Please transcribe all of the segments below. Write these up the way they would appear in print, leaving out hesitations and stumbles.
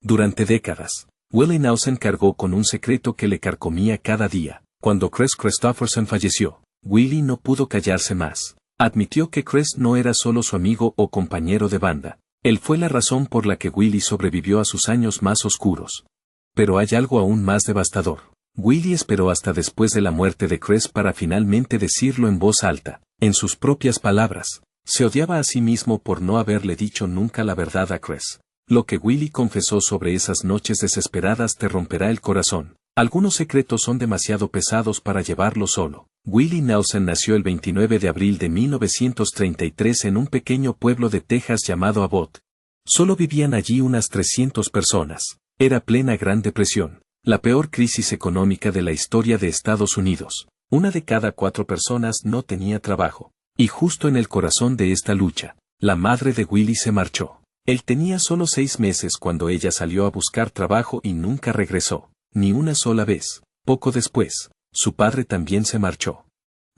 Durante décadas, Willie Nelson cargó con un secreto que le carcomía cada día. Cuando Chris Christopherson falleció, Willie no pudo callarse más. Admitió que Chris no era solo su amigo o compañero de banda. Él fue la razón por la que Willie sobrevivió a sus años más oscuros. Pero hay algo aún más devastador. Willie esperó hasta después de la muerte de Chris para finalmente decirlo en voz alta. En sus propias palabras, se odiaba a sí mismo por no haberle dicho nunca la verdad a Chris. Lo que Willie confesó sobre esas noches desesperadas te romperá el corazón. Algunos secretos son demasiado pesados para llevarlo solo. Willie Nelson nació el 29 de abril de 1933 en un pequeño pueblo de Texas llamado Abbott. Solo vivían allí unas 300 personas. Era plena Gran Depresión, la peor crisis económica de la historia de Estados Unidos. Una de cada 4 personas no tenía trabajo. Y justo en el corazón de esta lucha, la madre de Willie se marchó. Él tenía solo 6 meses cuando ella salió a buscar trabajo y nunca regresó, ni una sola vez. Poco después, su padre también se marchó.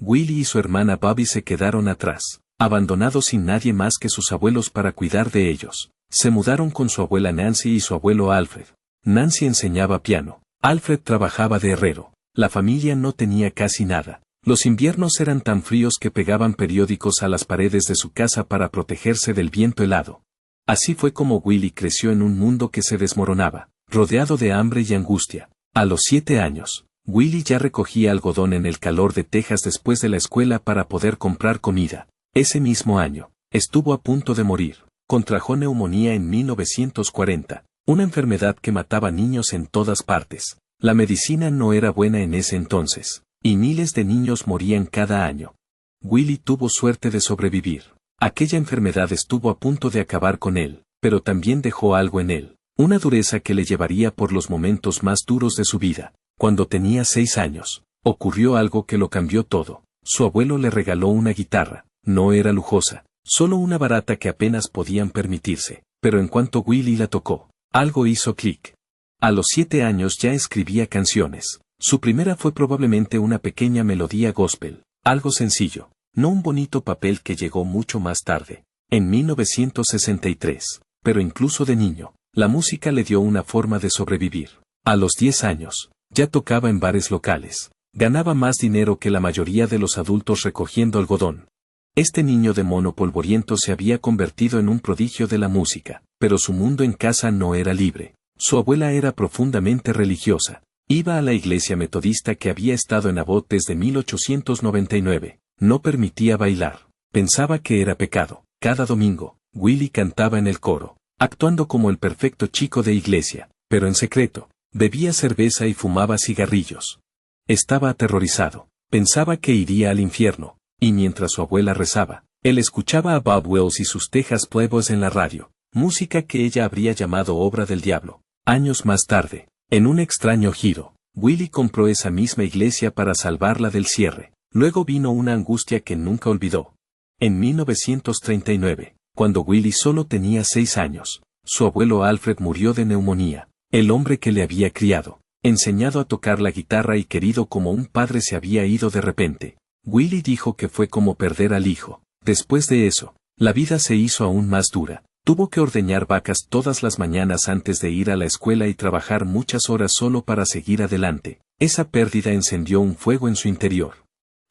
Willie y su hermana Bobby se quedaron atrás, abandonados sin nadie más que sus abuelos para cuidar de ellos. Se mudaron con su abuela Nancy y su abuelo Alfred. Nancy enseñaba piano. Alfred trabajaba de herrero. La familia no tenía casi nada. Los inviernos eran tan fríos que pegaban periódicos a las paredes de su casa para protegerse del viento helado. Así fue como Willie creció en un mundo que se desmoronaba, rodeado de hambre y angustia. A los 7 años, Willie ya recogía algodón en el calor de Texas después de la escuela para poder comprar comida. Ese mismo año, estuvo a punto de morir. Contrajo neumonía en 1940, una enfermedad que mataba niños en todas partes. La medicina no era buena en ese entonces, y miles de niños morían cada año. Willie tuvo suerte de sobrevivir. Aquella enfermedad estuvo a punto de acabar con él, pero también dejó algo en él, una dureza que le llevaría por los momentos más duros de su vida. Cuando tenía 6 años, ocurrió algo que lo cambió todo. Su abuelo le regaló una guitarra. No era lujosa, solo una barata que apenas podían permitirse, pero en cuanto Willie la tocó, algo hizo clic. A los 7 años ya escribía canciones. Su primera fue probablemente una pequeña melodía gospel, algo sencillo, no un bonito papel que llegó mucho más tarde, en 1963, pero incluso de niño, la música le dio una forma de sobrevivir. A los 10 años, ya tocaba en bares locales, ganaba más dinero que la mayoría de los adultos recogiendo algodón. Este niño de mono polvoriento se había convertido en un prodigio de la música, pero su mundo en casa no era libre. Su abuela era profundamente religiosa. Iba a la iglesia metodista que había estado en Abbott desde 1899. No permitía bailar. Pensaba que era pecado. Cada domingo, Willie cantaba en el coro, actuando como el perfecto chico de iglesia, pero en secreto, bebía cerveza y fumaba cigarrillos. Estaba aterrorizado. Pensaba que iría al infierno. Y mientras su abuela rezaba, él escuchaba a Bob Wills y sus Texas Playboys en la radio, música que ella habría llamado obra del diablo. Años más tarde, en un extraño giro, Willie compró esa misma iglesia para salvarla del cierre. Luego vino una angustia que nunca olvidó. En 1939, cuando Willie solo tenía 6 años, su abuelo Alfred murió de neumonía. El hombre que le había criado, enseñado a tocar la guitarra y querido como un padre se había ido de repente. Willie dijo que fue como perder al hijo. Después de eso, la vida se hizo aún más dura. Tuvo que ordeñar vacas todas las mañanas antes de ir a la escuela y trabajar muchas horas solo para seguir adelante. Esa pérdida encendió un fuego en su interior.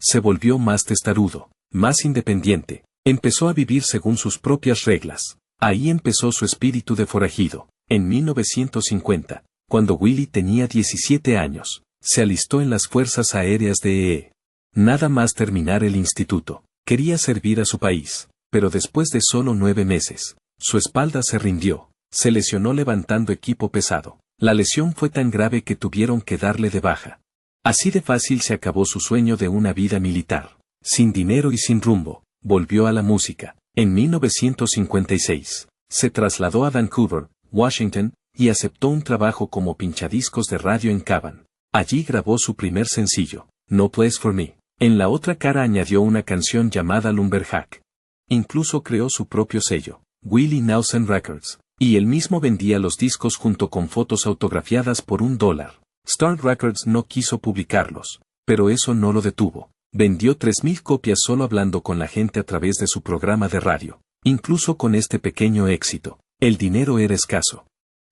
Se volvió más testarudo, más independiente. Empezó a vivir según sus propias reglas. Ahí empezó su espíritu de forajido. En 1950, cuando Willie tenía 17 años, se alistó en las Fuerzas Aéreas de EE. Nada más terminar el instituto, quería servir a su país, pero después de solo 9 meses, su espalda se rindió, se lesionó levantando equipo pesado. La lesión fue tan grave que tuvieron que darle de baja. Así de fácil se acabó su sueño de una vida militar. Sin dinero y sin rumbo, volvió a la música. En 1956, se trasladó a Vancouver, Washington, y aceptó un trabajo como pinchadiscos de radio en Cavan. Allí grabó su primer sencillo, No Place for Me. En la otra cara añadió una canción llamada Lumberjack. Incluso creó su propio sello, Willie Nelson Records, y él mismo vendía los discos junto con fotos autografiadas por $1. Star Records no quiso publicarlos, pero eso no lo detuvo. Vendió 3,000 copias solo hablando con la gente a través de su programa de radio. Incluso con este pequeño éxito, el dinero era escaso.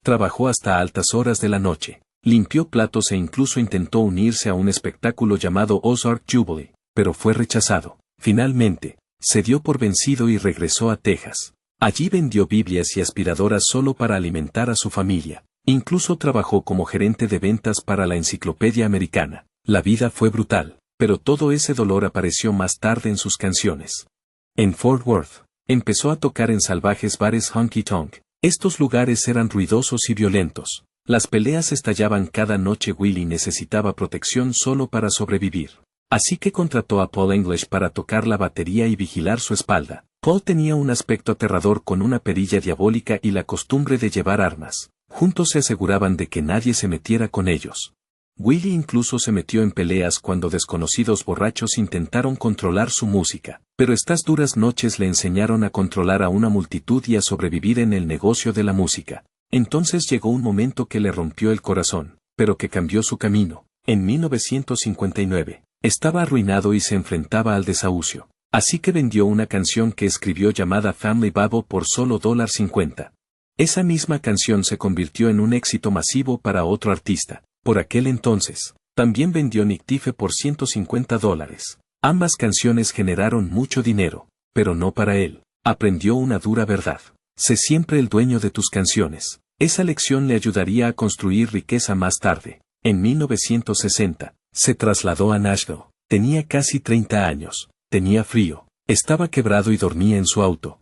Trabajó hasta altas horas de la noche, limpió platos e incluso intentó unirse a un espectáculo llamado Ozark Jubilee, pero fue rechazado. Finalmente, se dio por vencido y regresó a Texas. Allí vendió Biblias y aspiradoras solo para alimentar a su familia. Incluso trabajó como gerente de ventas para la Enciclopedia Americana. La vida fue brutal, pero todo ese dolor apareció más tarde en sus canciones. En Fort Worth, empezó a tocar en salvajes bares honky tonk. Estos lugares eran ruidosos y violentos. Las peleas estallaban cada noche. Willie necesitaba protección solo para sobrevivir. Así que contrató a Paul English para tocar la batería y vigilar su espalda. Paul tenía un aspecto aterrador con una perilla diabólica y la costumbre de llevar armas. Juntos se aseguraban de que nadie se metiera con ellos. Willie incluso se metió en peleas cuando desconocidos borrachos intentaron controlar su música, pero estas duras noches le enseñaron a controlar a una multitud y a sobrevivir en el negocio de la música. Entonces llegó un momento que le rompió el corazón, pero que cambió su camino. En 1959, estaba arruinado y se enfrentaba al desahucio. Así que vendió una canción que escribió llamada Family Bible por solo $50. Esa misma canción se convirtió en un éxito masivo para otro artista. Por aquel entonces, también vendió Nick Tife por $150. Ambas canciones generaron mucho dinero, pero no para él. Aprendió una dura verdad. Sé siempre el dueño de tus canciones. Esa lección le ayudaría a construir riqueza más tarde. En 1960, se trasladó a Nashville. Tenía casi 30 años. Tenía frío. Estaba quebrado y dormía en su auto.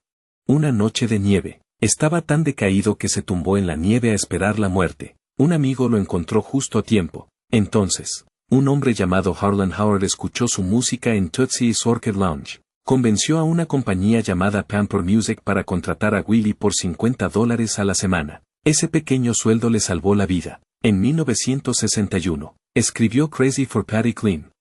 Una noche de nieve. Estaba tan decaído que se tumbó en la nieve a esperar la muerte. Un amigo lo encontró justo a tiempo. Entonces, un hombre llamado Harlan Howard escuchó su música en Tootsie's Orchid Lounge. Convenció a una compañía llamada Pamper Music para contratar a Willie por $50 a la semana. Ese pequeño sueldo le salvó la vida. En 1961, escribió Crazy for Patty Clean.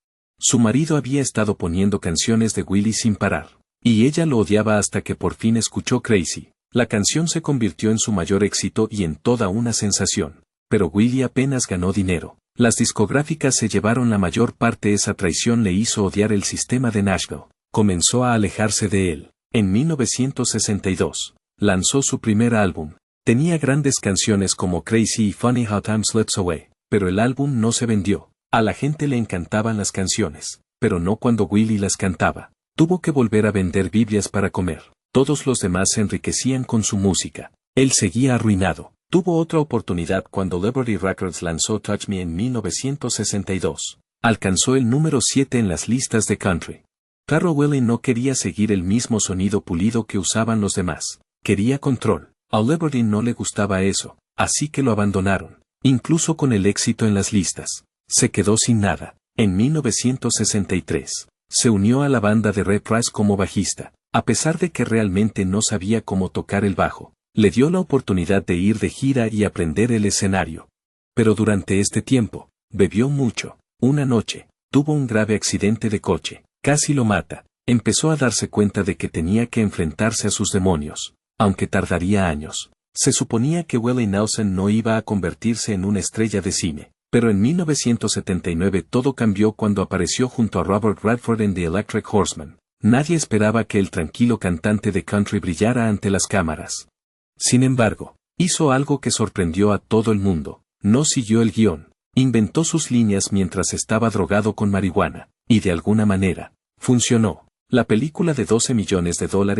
Su marido había estado poniendo canciones de Willie sin parar, y ella lo odiaba hasta que por fin escuchó Crazy. La canción se convirtió en su mayor éxito y en toda una sensación. Pero Willie apenas ganó dinero. Las discográficas se llevaron la mayor parte. Esa traición le hizo odiar el sistema de Nashville. Comenzó a alejarse de él. En 1962, lanzó su primer álbum. Tenía grandes canciones como Crazy y Funny How Time Slips Away, pero el álbum no se vendió. A la gente le encantaban las canciones, pero no cuando Willie las cantaba. Tuvo que volver a vender Biblias para comer. Todos los demás se enriquecían con su música. Él seguía arruinado. Tuvo otra oportunidad cuando Liberty Records lanzó Touch Me en 1962. Alcanzó el número 7 en las listas de country. Pero Willie no quería seguir el mismo sonido pulido que usaban los demás. Quería control. A Liberty no le gustaba eso, así que lo abandonaron. Incluso con el éxito en las listas, se quedó sin nada. En 1963, se unió a la banda de Ray Price como bajista. A pesar de que realmente no sabía cómo tocar el bajo, le dio la oportunidad de ir de gira y aprender el escenario. Pero durante este tiempo, bebió mucho. Una noche, tuvo un grave accidente de coche, casi lo mata. Empezó a darse cuenta de que tenía que enfrentarse a sus demonios, aunque tardaría años. Se suponía que Willie Nelson no iba a convertirse en una estrella de cine, pero en 1979 todo cambió cuando apareció junto a Robert Redford en The Electric Horseman. Nadie esperaba que el tranquilo cantante de country brillara ante las cámaras. Sin embargo, hizo algo que sorprendió a todo el mundo. No siguió el guión. Inventó sus líneas mientras estaba drogado con marihuana, y de alguna manera, funcionó. La película de $12 millones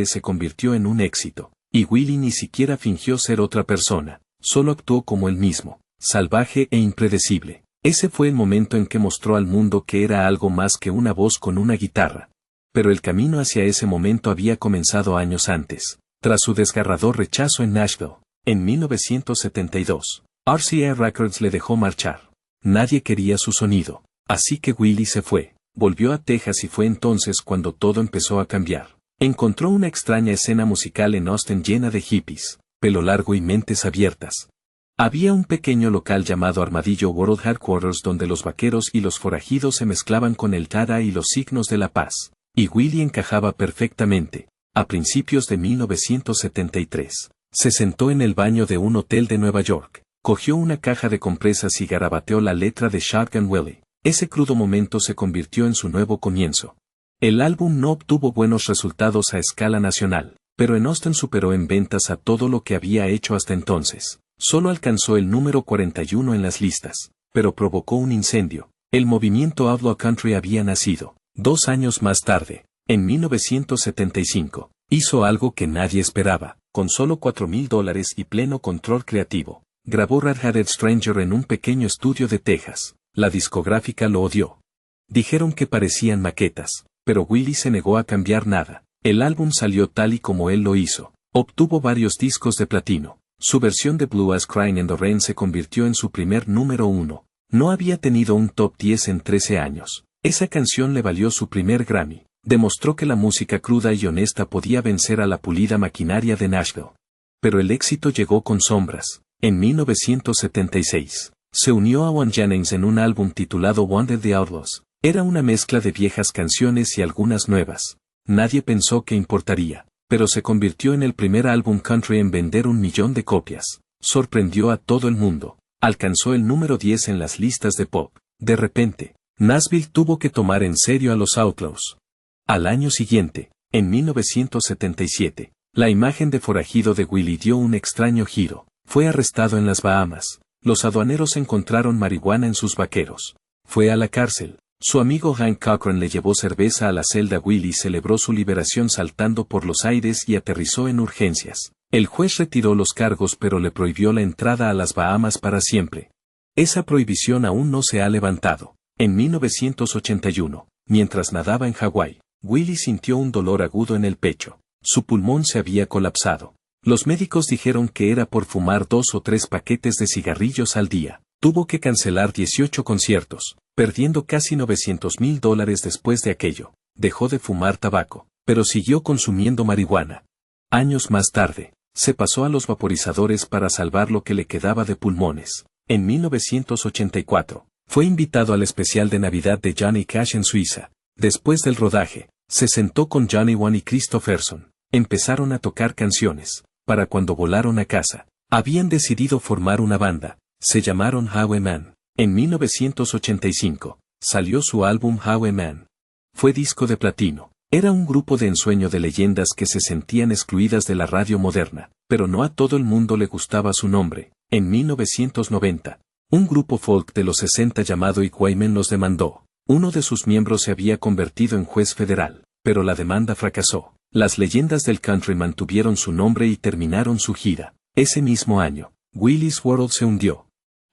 se convirtió en un éxito, y Willie ni siquiera fingió ser otra persona, solo actuó como él mismo, salvaje e impredecible. Ese fue el momento en que mostró al mundo que era algo más que una voz con una guitarra. Pero el camino hacia ese momento había comenzado años antes. Tras su desgarrador rechazo en Nashville, en 1972, RCA Records le dejó marchar. Nadie quería su sonido, así que Willie se fue. Volvió a Texas y fue entonces cuando todo empezó a cambiar. Encontró una extraña escena musical en Austin llena de hippies, pelo largo y mentes abiertas. Había un pequeño local llamado Armadillo World Headquarters donde los vaqueros y los forajidos se mezclaban con el tada y los signos de la paz. Y Willie encajaba perfectamente. A principios de 1973, se sentó en el baño de un hotel de Nueva York, cogió una caja de compresas y garabateó la letra de Shotgun Willie. Ese crudo momento se convirtió en su nuevo comienzo. El álbum no obtuvo buenos resultados a escala nacional, pero en Austin superó en ventas a todo lo que había hecho hasta entonces. Solo alcanzó el número 41 en las listas, pero provocó un incendio. El movimiento Outlaw Country había nacido. 2 años más tarde, en 1975, hizo algo que nadie esperaba. Con solo $4,000 y pleno control creativo, grabó Red-Headed Stranger en un pequeño estudio de Texas. La discográfica lo odió. Dijeron que parecían maquetas, pero Willie se negó a cambiar nada. El álbum salió tal y como él lo hizo. Obtuvo varios discos de platino. Su versión de Blue as Crying in the Rain se convirtió en su primer número 1. No había tenido un top 10 en 13 años. Esa canción le valió su primer Grammy. Demostró que la música cruda y honesta podía vencer a la pulida maquinaria de Nashville. Pero el éxito llegó con sombras. En 1976, se unió a Waylon Jennings en un álbum titulado Wanted the Outlaws. Era una mezcla de viejas canciones y algunas nuevas. Nadie pensó que importaría, pero se convirtió en el primer álbum country en vender 1 millón de copias. Sorprendió a todo el mundo. Alcanzó el número 10 en las listas de pop. De repente, Nashville tuvo que tomar en serio a los Outlaws. Al año siguiente, en 1977, la imagen de forajido de Willie dio un extraño giro. Fue arrestado en las Bahamas. Los aduaneros encontraron marihuana en sus vaqueros. Fue a la cárcel. Su amigo Hank Cochran le llevó cerveza a la celda. Willie celebró su liberación saltando por los aires y aterrizó en urgencias. El juez retiró los cargos pero le prohibió la entrada a las Bahamas para siempre. Esa prohibición aún no se ha levantado. En 1981, mientras nadaba en Hawái, Willie sintió un dolor agudo en el pecho. Su pulmón se había colapsado. Los médicos dijeron que era por fumar 2 o 3 paquetes de cigarrillos al día. Tuvo que cancelar 18 conciertos, perdiendo casi $900,000 después de aquello. Dejó de fumar tabaco, pero siguió consumiendo marihuana. Años más tarde, se pasó a los vaporizadores para salvar lo que le quedaba de pulmones. En 1984, fue invitado al especial de Navidad de Johnny Cash en Suiza. Después del rodaje, se sentó con Johnny One y Christopherson. Empezaron a tocar canciones. Para cuando volaron a casa, habían decidido formar una banda. Se llamaron Highwayman. En 1985, salió su álbum Highwayman. Fue disco de platino. Era un grupo de ensueño de leyendas que se sentían excluidas de la radio moderna, pero no a todo el mundo le gustaba su nombre. En 1990, un grupo folk de los 60 llamado Highwaymen los demandó. Uno de sus miembros se había convertido en juez federal, pero la demanda fracasó. Las leyendas del country mantuvieron su nombre y terminaron su gira. Ese mismo año, Willie's World se hundió.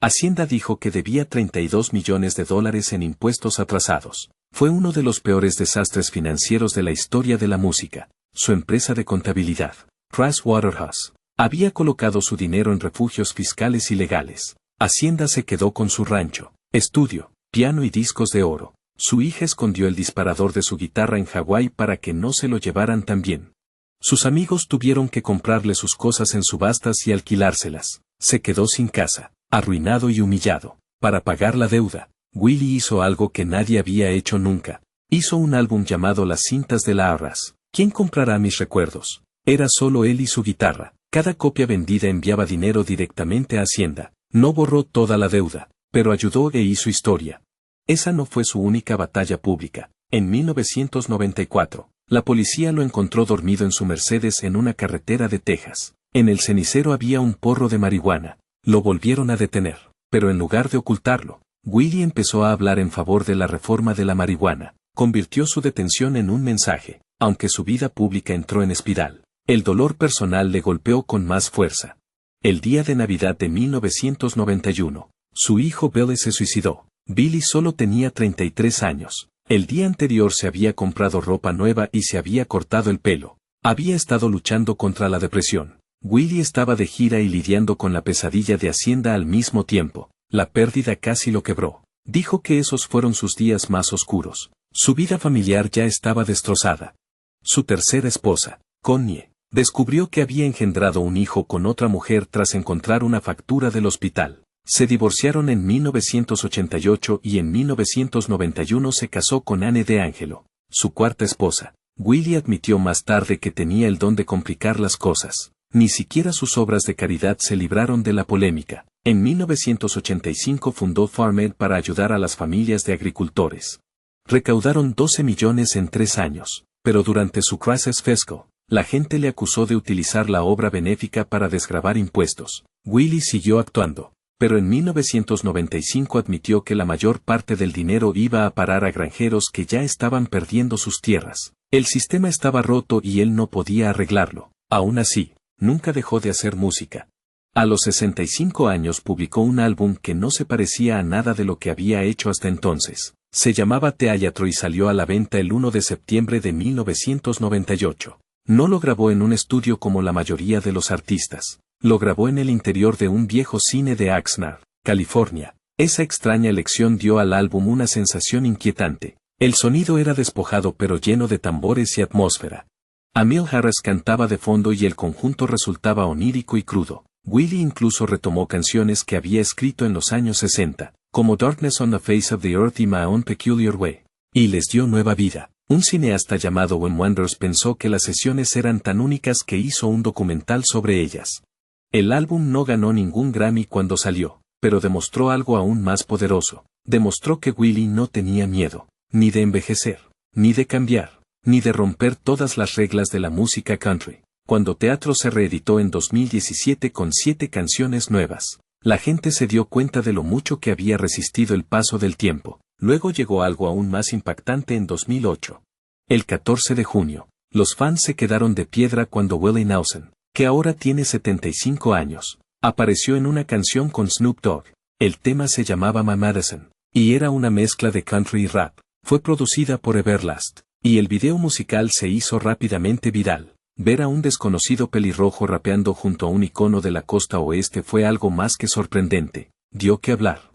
Hacienda dijo que debía $32 millones en impuestos atrasados. Fue uno de los peores desastres financieros de la historia de la música. Su empresa de contabilidad, Price Waterhouse, había colocado su dinero en refugios fiscales ilegales. Hacienda se quedó con su rancho, estudio, piano y discos de oro. Su hija escondió el disparador de su guitarra en Hawái para que no se lo llevaran también. Sus amigos tuvieron que comprarle sus cosas en subastas y alquilárselas. Se quedó sin casa, arruinado y humillado. Para pagar la deuda, Willie hizo algo que nadie había hecho nunca. Hizo un álbum llamado Las cintas de la Arras. ¿Quién comprará mis recuerdos? Era solo él y su guitarra. Cada copia vendida enviaba dinero directamente a Hacienda. No borró toda la deuda, pero ayudó e hizo historia. Esa no fue su única batalla pública. En 1994, la policía lo encontró dormido en su Mercedes en una carretera de Texas. En el cenicero había un porro de marihuana. Lo volvieron a detener, pero en lugar de ocultarlo, Willie empezó a hablar en favor de la reforma de la marihuana. Convirtió su detención en un mensaje, aunque su vida pública entró en espiral. El dolor personal le golpeó con más fuerza. El día de Navidad de 1991, su hijo Billy se suicidó. Billy solo tenía 33 años. El día anterior se había comprado ropa nueva y se había cortado el pelo. Había estado luchando contra la depresión. Willie estaba de gira y lidiando con la pesadilla de Hacienda al mismo tiempo. La pérdida casi lo quebró. Dijo que esos fueron sus días más oscuros. Su vida familiar ya estaba destrozada. Su tercera esposa, Connie, descubrió que había engendrado un hijo con otra mujer tras encontrar una factura del hospital. Se divorciaron en 1988 y en 1991 se casó con Anne D'Angelo, su cuarta esposa. Willie admitió más tarde que tenía el don de complicar las cosas. Ni siquiera sus obras de caridad se libraron de la polémica. En 1985 fundó FarmAid para ayudar a las familias de agricultores. Recaudaron 12 millones en 3 años, pero durante su crisis fiscal, La gente le acusó de utilizar la obra benéfica para desgravar impuestos. Willie siguió actuando, pero en 1995 admitió que la mayor parte del dinero iba a parar a granjeros que ya estaban perdiendo sus tierras. El sistema estaba roto y él no podía arreglarlo. Aún así, nunca dejó de hacer música. A los 65 años publicó un álbum que no se parecía a nada de lo que había hecho hasta entonces. Se llamaba Teatro y salió a la venta el 1 de septiembre de 1998. No lo grabó en un estudio como la mayoría de los artistas. Lo grabó en el interior de un viejo cine de Oxnard, California. Esa extraña elección dio al álbum una sensación inquietante. El sonido era despojado pero lleno de tambores y atmósfera. Emil Harris cantaba de fondo y el conjunto resultaba onírico y crudo. Willie incluso retomó canciones que había escrito en los años 60, como Darkness on the Face of the Earth y My Own Peculiar Way, y les dio nueva vida. Un cineasta llamado Wim Wenders pensó que las sesiones eran tan únicas que hizo un documental sobre ellas. El álbum no ganó ningún Grammy cuando salió, pero demostró algo aún más poderoso. Demostró que Willie no tenía miedo, ni de envejecer, ni de cambiar, ni de romper todas las reglas de la música country. Cuando Teatro se reeditó en 2017 con 7 canciones nuevas, la gente se dio cuenta de lo mucho que había resistido el paso del tiempo. Luego llegó algo aún más impactante en 2008. El 14 de junio, los fans se quedaron de piedra cuando Willie Nelson, que ahora tiene 75 años, apareció en una canción con Snoop Dogg. El tema se llamaba My Medicine, y era una mezcla de country y rap. Fue producida por Everlast, y el video musical se hizo rápidamente viral. Ver a un desconocido pelirrojo rapeando junto a un icono de la costa oeste fue algo más que sorprendente. Dio que hablar.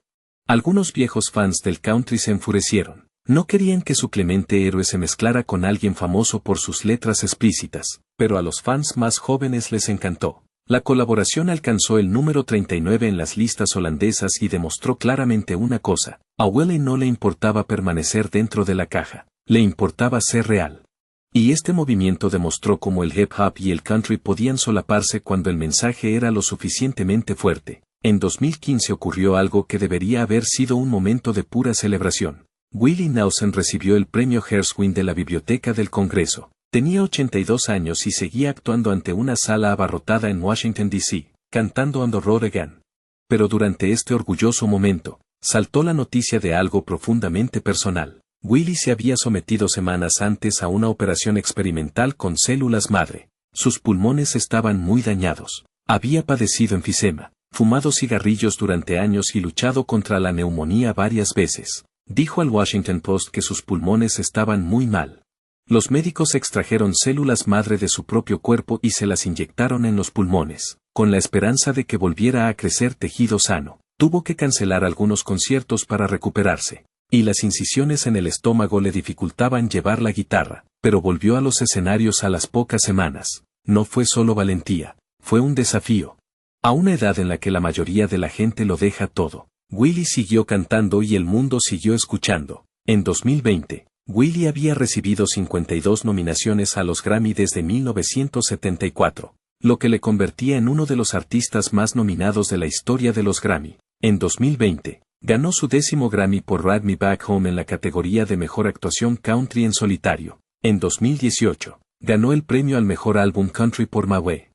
Algunos viejos fans del country se enfurecieron. No querían que su clemente héroe se mezclara con alguien famoso por sus letras explícitas, pero a los fans más jóvenes les encantó. La colaboración alcanzó el número 39 en las listas holandesas y demostró claramente una cosa: a Willie no le importaba permanecer dentro de la caja, le importaba ser real. Y este movimiento demostró cómo el hip hop y el country podían solaparse cuando el mensaje era lo suficientemente fuerte. En 2015 ocurrió algo que debería haber sido un momento de pura celebración. Willie Nelson recibió el premio Gershwin de la Biblioteca del Congreso. Tenía 82 años y seguía actuando ante una sala abarrotada en Washington, D.C., cantando On the Road Again. Pero durante este orgulloso momento, saltó la noticia de algo profundamente personal. Willie se había sometido semanas antes a una operación experimental con células madre. Sus pulmones estaban muy dañados. Había padecido enfisema, fumado cigarrillos durante años y luchado contra la neumonía varias veces. Dijo al Washington Post que sus pulmones estaban muy mal. Los médicos extrajeron células madre de su propio cuerpo y se las inyectaron en los pulmones, con la esperanza de que volviera a crecer tejido sano. Tuvo que cancelar algunos conciertos para recuperarse. Y las incisiones en el estómago le dificultaban llevar la guitarra, pero volvió a los escenarios a las pocas semanas. No fue solo valentía, fue un desafío. A una edad en la que la mayoría de la gente lo deja todo, Willie siguió cantando y el mundo siguió escuchando. En 2020, Willie había recibido 52 nominaciones a los Grammy desde 1974, lo que le convertía en uno de los artistas más nominados de la historia de los Grammy. En 2020, ganó su 10º Grammy por Ride Me Back Home en la categoría de Mejor Actuación Country en Solitario. En 2018, ganó el premio al Mejor Álbum Country por My Way.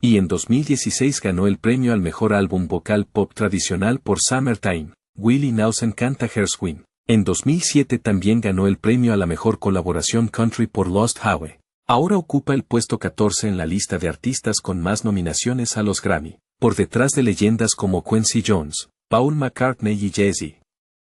Y en 2016 ganó el premio al Mejor Álbum Vocal Pop Tradicional por Summertime. Willie Nelson canta Gershwin. En 2007 también ganó el premio a la Mejor Colaboración Country por Lost Highway. Ahora ocupa el puesto 14 en la lista de artistas con más nominaciones a los Grammy, por detrás de leyendas como Quincy Jones, Paul McCartney y Jay-Z.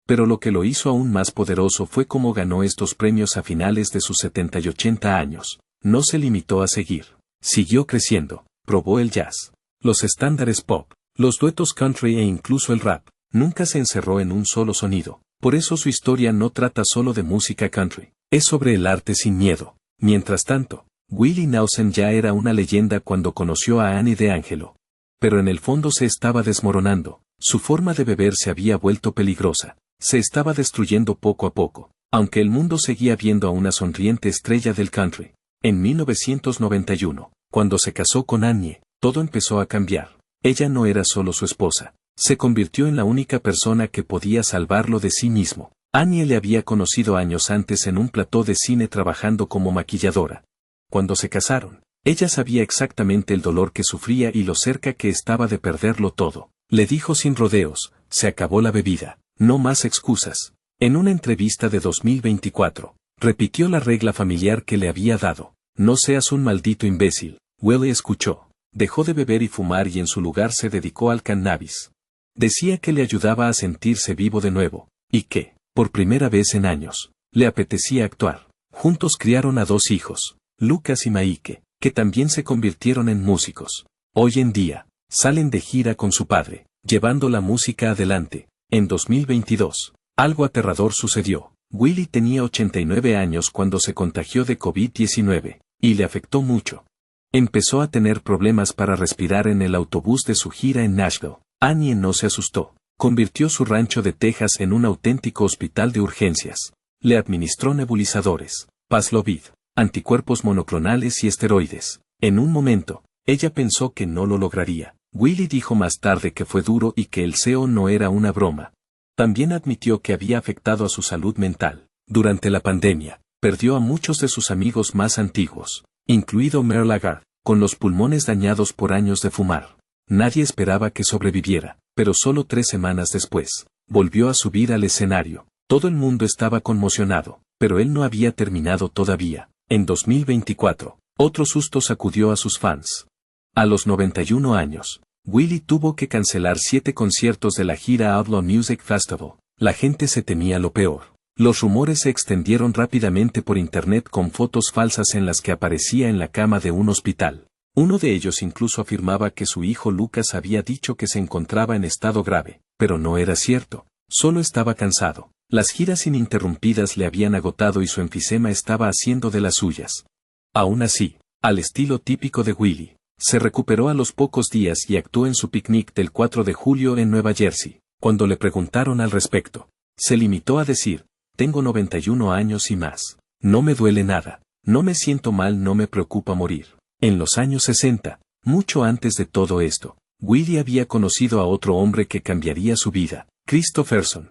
Pero lo que lo hizo aún más poderoso fue cómo ganó estos premios a finales de sus 70 y 80 años. No se limitó a seguir. Siguió creciendo. Probó el jazz, los estándares pop, los duetos country e incluso el rap. Nunca se encerró en un solo sonido. Por eso su historia no trata solo de música country. Es sobre el arte sin miedo. Mientras tanto, Willie Nelson ya era una leyenda cuando conoció a Annie D'Angelo. Pero en el fondo se estaba desmoronando. Su forma de beber se había vuelto peligrosa. Se estaba destruyendo poco a poco, aunque el mundo seguía viendo a una sonriente estrella del country. En 1991, cuando se casó con Annie, todo empezó a cambiar. Ella no era solo su esposa. Se convirtió en la única persona que podía salvarlo de sí mismo. Annie le había conocido años antes en un plató de cine trabajando como maquilladora. Cuando se casaron, Ella sabía exactamente el dolor que sufría y lo cerca que estaba de perderlo todo. Le dijo sin rodeos, se acabó la bebida, no más excusas. En una entrevista de 2024, repitió la regla familiar que le había dado, no seas un maldito imbécil. Willie escuchó, dejó de beber y fumar y en su lugar se dedicó al cannabis. Decía que le ayudaba a sentirse vivo de nuevo, y que, por primera vez en años, le apetecía actuar. Juntos criaron a 2 hijos, Lucas y Maike, que también se convirtieron en músicos. Hoy en día, salen de gira con su padre, llevando la música adelante. En 2022, algo aterrador sucedió. Willie tenía 89 años cuando se contagió de COVID-19, y le afectó mucho. Empezó a tener problemas para respirar en el autobús de su gira en Nashville. Annie no se asustó. Convirtió su rancho de Texas en un auténtico hospital de urgencias. Le administró nebulizadores, Paxlovid, anticuerpos monoclonales y esteroides. En un momento, ella pensó que no lo lograría. Willie dijo más tarde que fue duro y que el SEO no era una broma. También admitió que había afectado a su salud mental. Durante la pandemia, perdió a muchos de sus amigos más antiguos, incluido Merle Lagarde, con los pulmones dañados por años de fumar. Nadie esperaba que sobreviviera, pero solo 3 semanas después, volvió a subir al escenario. Todo el mundo estaba conmocionado, pero él no había terminado todavía. En 2024, otro susto sacudió a sus fans. A los 91 años, Willie tuvo que cancelar 7 conciertos de la gira Outlaw Music Festival. La gente se temía lo peor. Los rumores se extendieron rápidamente por internet con fotos falsas en las que aparecía en la cama de un hospital. Uno de ellos incluso afirmaba que su hijo Lucas había dicho que se encontraba en estado grave, pero no era cierto, solo estaba cansado. Las giras ininterrumpidas le habían agotado y su enfisema estaba haciendo de las suyas. Aún así, al estilo típico de Willie, se recuperó a los pocos días y actuó en su picnic del 4 de julio en Nueva Jersey. Cuando le preguntaron al respecto, se limitó a decir, tengo 91 años y más. No me duele nada, no me siento mal, no me preocupa morir. En los años 60, mucho antes de todo esto, Willie había conocido a otro hombre que cambiaría su vida, Chris Stofferson.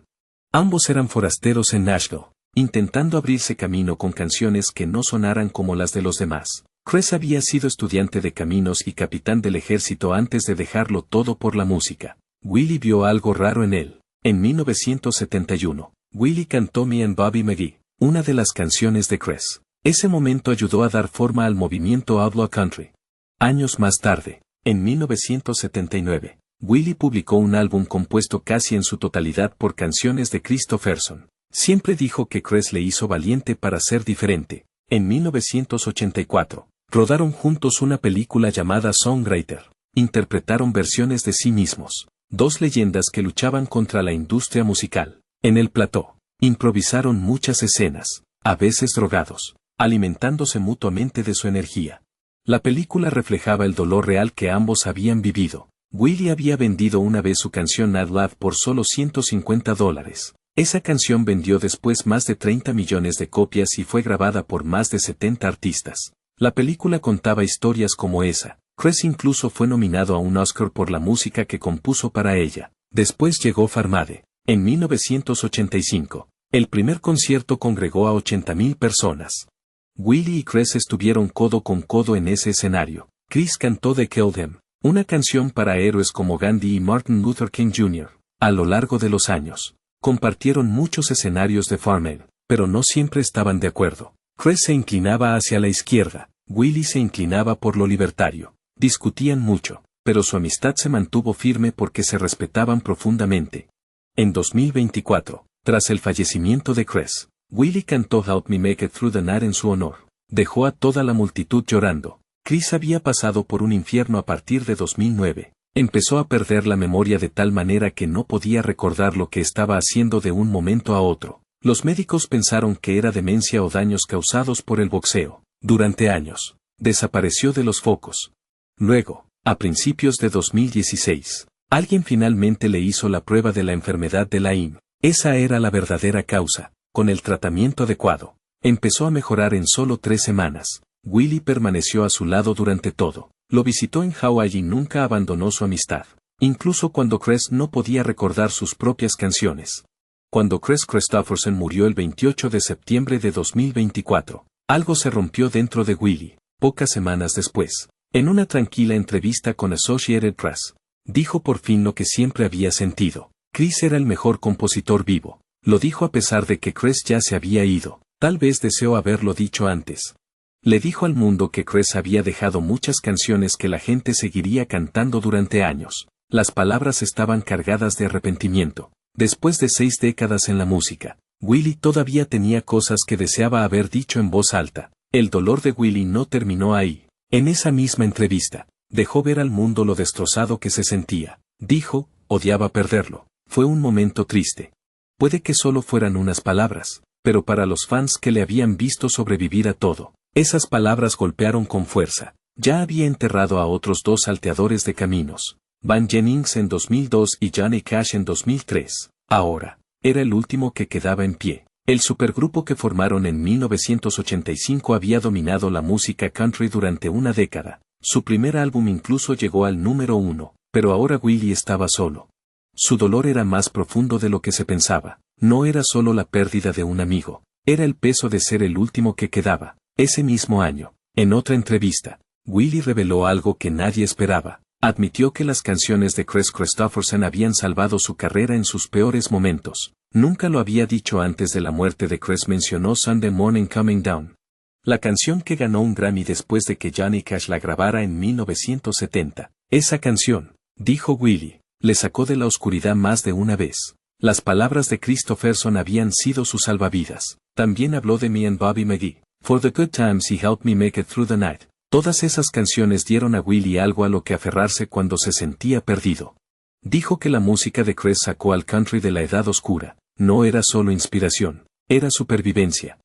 Ambos eran forasteros en Nashville, intentando abrirse camino con canciones que no sonaran como las de los demás. Chris había sido estudiante de caminos y capitán del ejército antes de dejarlo todo por la música. Willie vio algo raro en él. En 1971, Willie cantó Me and Bobby McGee, una de las canciones de Chris. Ese momento ayudó a dar forma al movimiento Outlaw Country. Años más tarde, en 1979, Willie publicó un álbum compuesto casi en su totalidad por canciones de Chris Stofferson. Siempre dijo que Chris le hizo valiente para ser diferente. En 1984, rodaron juntos una película llamada Songwriter. Interpretaron versiones de sí mismos, 2 leyendas que luchaban contra la industria musical. En el plató, improvisaron muchas escenas, a veces drogados, alimentándose mutuamente de su energía. La película reflejaba el dolor real que ambos habían vivido. Willie había vendido una vez su canción Mad Love por solo $150. Esa canción vendió después más de 30 millones de copias y fue grabada por más de 70 artistas. La película contaba historias como esa. Chris incluso fue nominado a un Oscar por la música que compuso para ella. Después llegó Farmade. En 1985, el primer concierto congregó a 80,000 personas. Willie y Chris estuvieron codo con codo en ese escenario. Chris cantó The Killed Him, una canción para héroes como Gandhi y Martin Luther King Jr. A lo largo de los años, compartieron muchos escenarios de Farmade, pero no siempre estaban de acuerdo. Chris se inclinaba hacia la izquierda, Willie se inclinaba por lo libertario. Discutían mucho, pero su amistad se mantuvo firme porque se respetaban profundamente. En 2024, tras el fallecimiento de Chris, Willie cantó Help Me Make It Through the Night en su honor. Dejó a toda la multitud llorando. Chris había pasado por un infierno a partir de 2009. Empezó a perder la memoria de tal manera que no podía recordar lo que estaba haciendo de un momento a otro. Los médicos pensaron que era demencia o daños causados por el boxeo. Durante años, desapareció de los focos. Luego, a principios de 2016, alguien finalmente le hizo la prueba de la enfermedad de Lyme. Esa era la verdadera causa. Con el tratamiento adecuado, empezó a mejorar en solo 3 semanas. Willie permaneció a su lado durante todo. Lo visitó en Hawái y nunca abandonó su amistad, incluso cuando Chris no podía recordar sus propias canciones. Cuando Chris Kristofferson murió el 28 de septiembre de 2024, algo se rompió dentro de Willie. pocas semanas después, en una tranquila entrevista con Associated Press, dijo por fin lo que siempre había sentido. Chris era el mejor compositor vivo. Lo dijo a pesar de que Chris ya se había ido. Tal vez deseó haberlo dicho antes. Le dijo al mundo que Chris había dejado muchas canciones que la gente seguiría cantando durante años. Las palabras estaban cargadas de arrepentimiento. Después de 6 décadas en la música, Willie todavía tenía cosas que deseaba haber dicho en voz alta. El dolor de Willie no terminó ahí. En esa misma entrevista, dejó ver al mundo lo destrozado que se sentía. Dijo, odiaba perderlo. Fue un momento triste. Puede que solo fueran unas palabras, pero para los fans que le habían visto sobrevivir a todo, esas palabras golpearon con fuerza. Ya había enterrado a otros 2 salteadores de caminos, Van Jennings en 2002 y Johnny Cash en 2003. Ahora, era el último que quedaba en pie. El supergrupo que formaron en 1985 había dominado la música country durante una década. Su primer álbum incluso llegó al número 1, pero ahora Willie estaba solo. Su dolor era más profundo de lo que se pensaba. No era solo la pérdida de un amigo, era el peso de ser el último que quedaba. Ese mismo año, en otra entrevista, Willie reveló algo que nadie esperaba. Admitió que las canciones de Chris Kristofferson habían salvado su carrera en sus peores momentos. Nunca lo había dicho antes de la muerte de Chris. Mencionó Sunday Morning Coming Down, la canción que ganó un Grammy después de que Johnny Cash la grabara en 1970. Esa canción, dijo Willie, le sacó de la oscuridad más de una vez. Las palabras de Kristofferson habían sido su salvavidas. También habló de Me and Bobby McGee. For the good times he helped me make it through the night. Todas esas canciones dieron a Willie algo a lo que aferrarse cuando se sentía perdido. Dijo que la música de Chris sacó al country de la edad oscura. No era solo inspiración, era supervivencia.